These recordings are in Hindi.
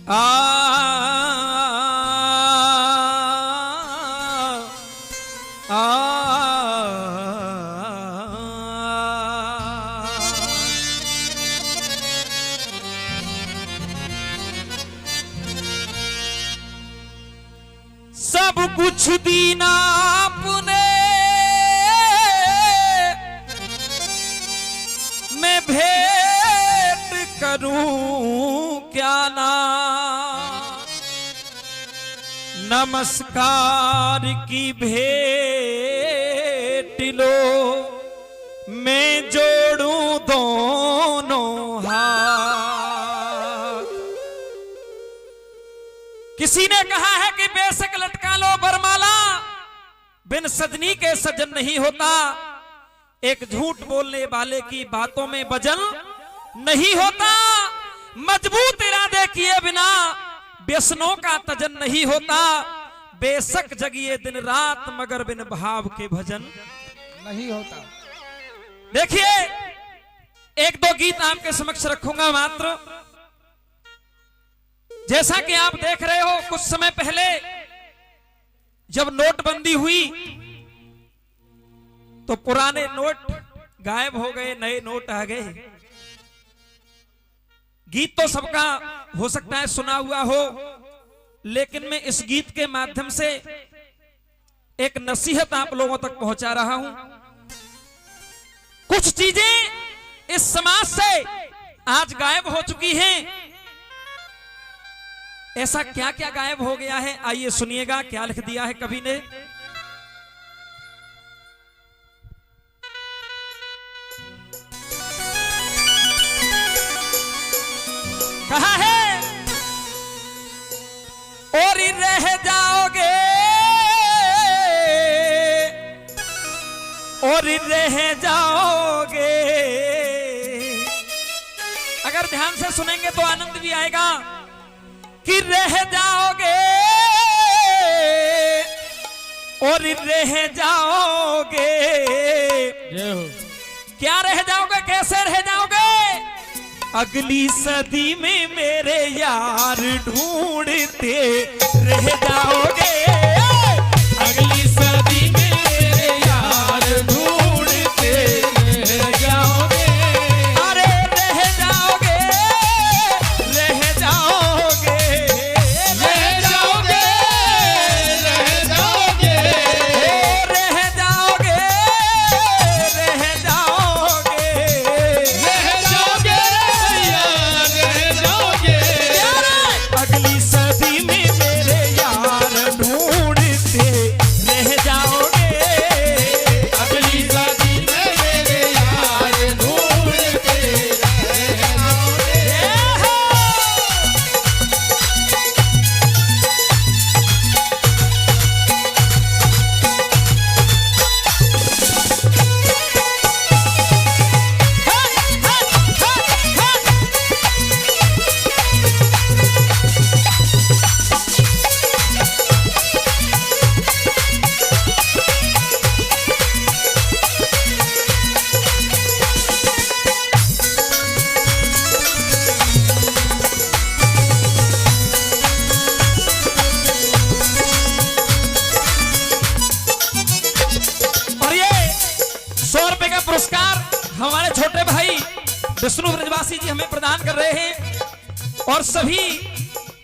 आ सब कुछ दीना आपने, मैं भेंट करूं क्या ना। नमस्कार की भेंट लो, मैं जोड़ूं दोनों हाथ। किसी ने कहा है कि बेशक लटका लो बरमाला, बिन सजनी के सजन नहीं होता। एक झूठ बोलने वाले की बातों में वजन नहीं होता। मजबूत इरादे किए बिना व्यसनों का तजन नहीं होता। बेशक जगिए दिन रात मगर बिन भाव के भजन नहीं होता। देखिए एक दो गीत आपके समक्ष रखूंगा मात्र। जैसा कि आप देख रहे हो कुछ समय पहले जब नोटबंदी हुई तो पुराने नोट गायब हो गए, नए नोट आ गए। गीत तो सबका हो सकता है सुना हुआ हो, लेकिन मैं इस गीत के माध्यम से एक नसीहत आप लोगों तक पहुंचा रहा हूं। कुछ चीजें इस समाज से आज गायब हो चुकी हैं। ऐसा क्या क्या गायब हो गया है, आइए सुनिएगा क्या लिख दिया है कवि ने। कहा है और रह जाओगे और रह जाओगे। अगर ध्यान से सुनेंगे तो आनंद भी आएगा कि रह जाओगे और रह जाओगे। क्या रह जाओगे, कैसे रह जाओगे? अगली सदी में मेरे यार ढूंढते रह जाओगे। अगली सदी में मेरे यार ढूंढते रह जाओगे। अरे रह जाओगे रह जाओगे रह जाओगे रह जाओगे रह जाओगे रह जाओगे रह जाओगे रह जाओगे। अगली सदी में मेरे यार ढूंढते रह जाओगे। अगली सदी में मेरे यार ढूंढते रह जाओगे। और ये 100 रुपए का पुरस्कार हमारे छोटे भाई विष्णु ब्रजवासी जी हमें प्रदान कर रहे हैं। और सभी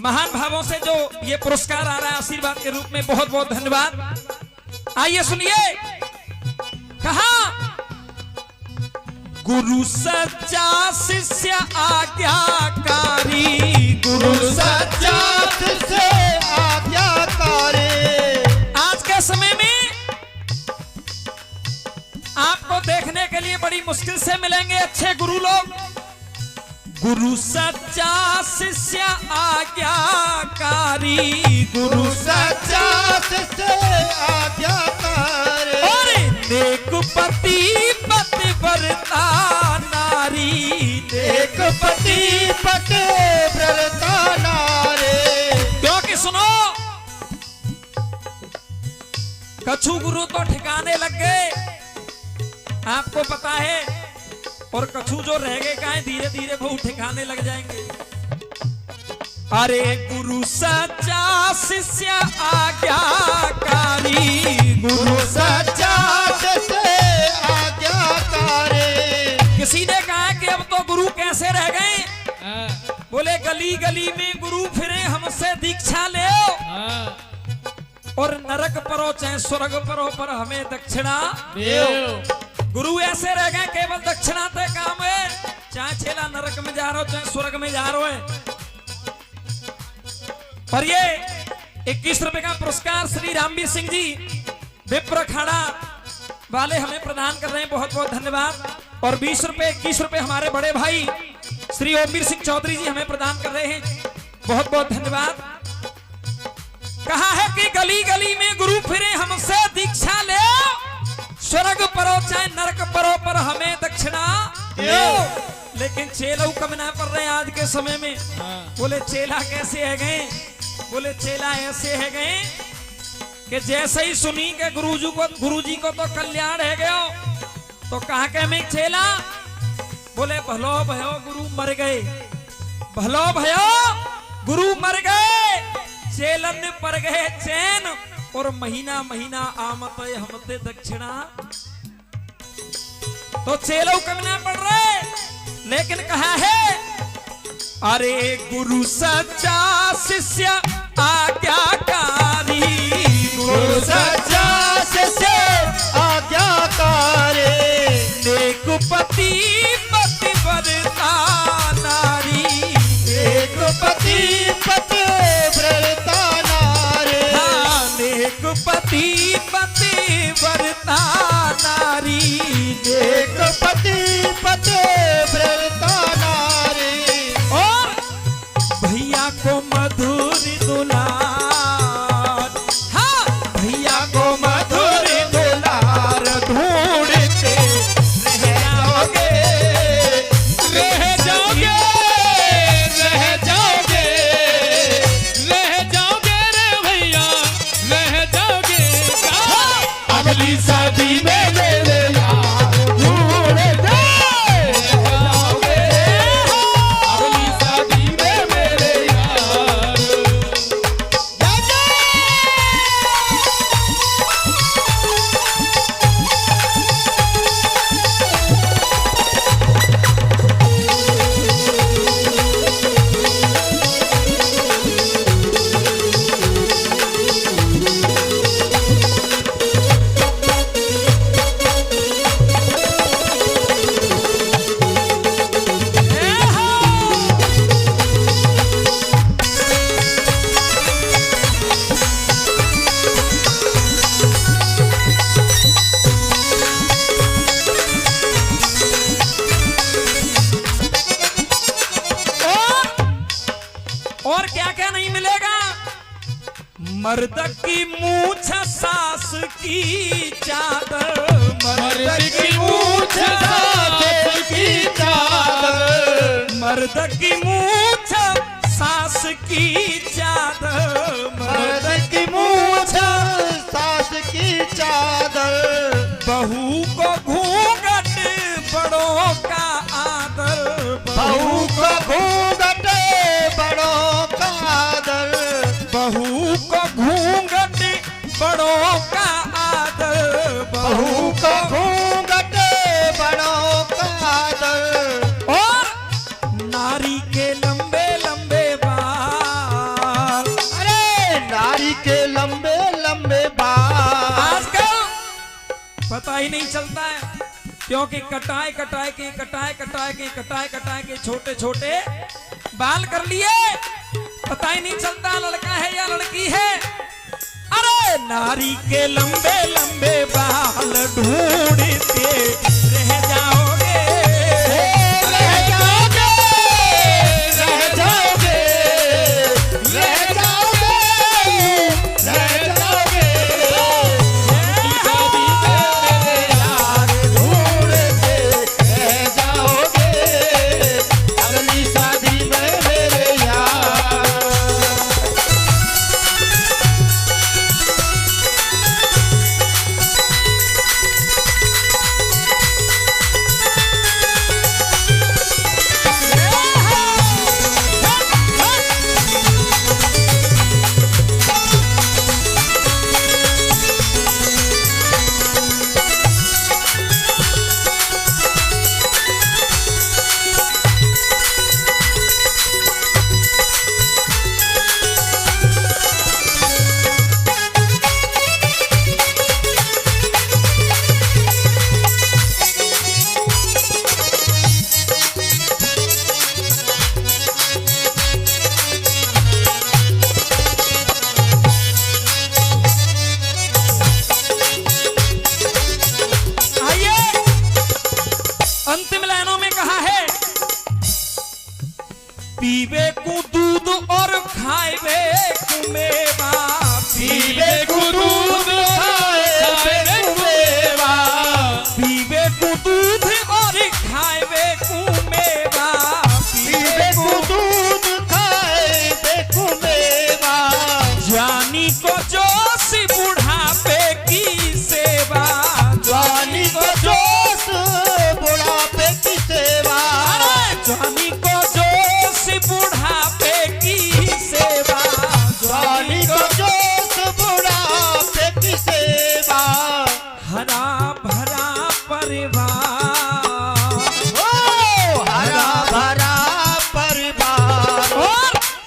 महान भावों से जो ये पुरस्कार आ रहा है आशीर्वाद के रूप में, बहुत बहुत धन्यवाद। आइए सुनिए, कहा गुरु सच्चा शिष्य आज्ञाकारी। गुरु सच्चा से आज्ञाकारी। आज के समय में आपको देखने के लिए बड़ी मुश्किल से मिलेंगे अच्छे गुरु लोग। गुरु सच्चा शिष्य आज्ञाकारी। गुरु सच्चा से आज्ञाकारी। और नेक पति पतिव्रता नारी। एक पति पतिव्रता नारी। क्योंकि सुनो, कछु गुरु तो ठिकाने लग गए, आपको पता है। और कछु जो रह गए कहाँ, धीरे धीरे वो ठिकाने लग जाएंगे। अरे गुरु सच्चा शिष्य आज्ञाकारी, गुरु सच्चा शिष्य आज्ञाकारी। किसी ने कहा कि अब तो गुरु कैसे रह गए? बोले गली गली में गुरु फिरे हमसे दीक्षा ले, और नरक परो चाहे स्वर्ग परो पर हमें दक्षिणा देओ। गुरु ऐसे रह गए केवल दक्षिणा ते काम है, चाहे छेला नरक में जा रहा हो चाहे स्वर्ग में जा रहा है। और ये 21 रुपए का पुरस्कार श्री रामवीर सिंह जी विप्र अखाड़ा वाले हमें प्रदान कर रहे हैं, बहुत बहुत धन्यवाद। और 20 रुपए 21 रुपए हमारे बड़े भाई श्री ओमवीर सिंह चौधरी जी हमें प्रदान कर रहे हैं, बहुत बहुत धन्यवाद। कहा है कि गली गली में गुरु फिरे हमसे दीक्षा ले, स्वर्ग परो चाहे नरक परो पर हमें दक्षिणा दो। लेकिन चेला कम ना पड़ रहे आज के समय में। बोले चेला कैसे है गए? बोले चेला ऐसे है गए कि जैसे ही सुनी के गुरुजी को तो कल्याण है गयो, तो कहा के मैं चेला? बोले भलो भयो गुरु मर गए, भलो भयो गुरु मर गए, चेलन पर गए चैन, और महीना महीना आमत हमते दक्षिणा। तो चेलो कमना पड़ रहे, लेकिन कहा है अरे गुरु सच्चा शिष्य आज्ञाकारी, गुरु सच्चा शिष्य आज्ञाकारी। नेक पति पतिव्रता नारी, नेक पति पतिव्रता नारी। हाँ, नेक पति पतिव्रता नारी, नेक पति पतिव्रता नारी। और भैया को मधुर दुलार, हाँ भैया को मधुर दुलार ढूंढते रह जाओगे, रह जाओगे, रह जाओगे, रह जाओगे रे भैया, रह जाओगे। अगली शादी में मेरे यार ढूंढते जाओगे, अगली शादी में मेरे यार। और क्या क्या नहीं मिलेगा? मर्द की मूछ सास की चादर, मर्द की मूछ सास की चादर, मर्द की मूछ सास की चादर, मर्द की मूछ सास की चादर। बहू को घूंघट बड़ों का आदर, बहू को घूंघट बड़ों का आदर। बहू को घूंघट बड़ों का आदर, बहू को घूंघट बड़ों का आदर। और नारी के लंबे लंबे बाल, अरे नारी के लंबे लंबे बाल। आजकल पता ही नहीं चलता है, क्योंकि कटाए कटाए के कटाए कटाए के कटाए कटाए के छोटे छोटे बाल कर लिए, पता ही नहीं चलता लड़का है या लड़की है। अरे नारी के लंबे लंबे बाल ढूंढते रह जाओगे, रह जाओगे, रह जाओगे, रह जाओगे, रह जाओगे। शादी में मेरे यार ढूंढते रह जाओगे, अगली शादी में मेरे यार।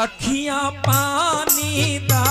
अखियां पानी दा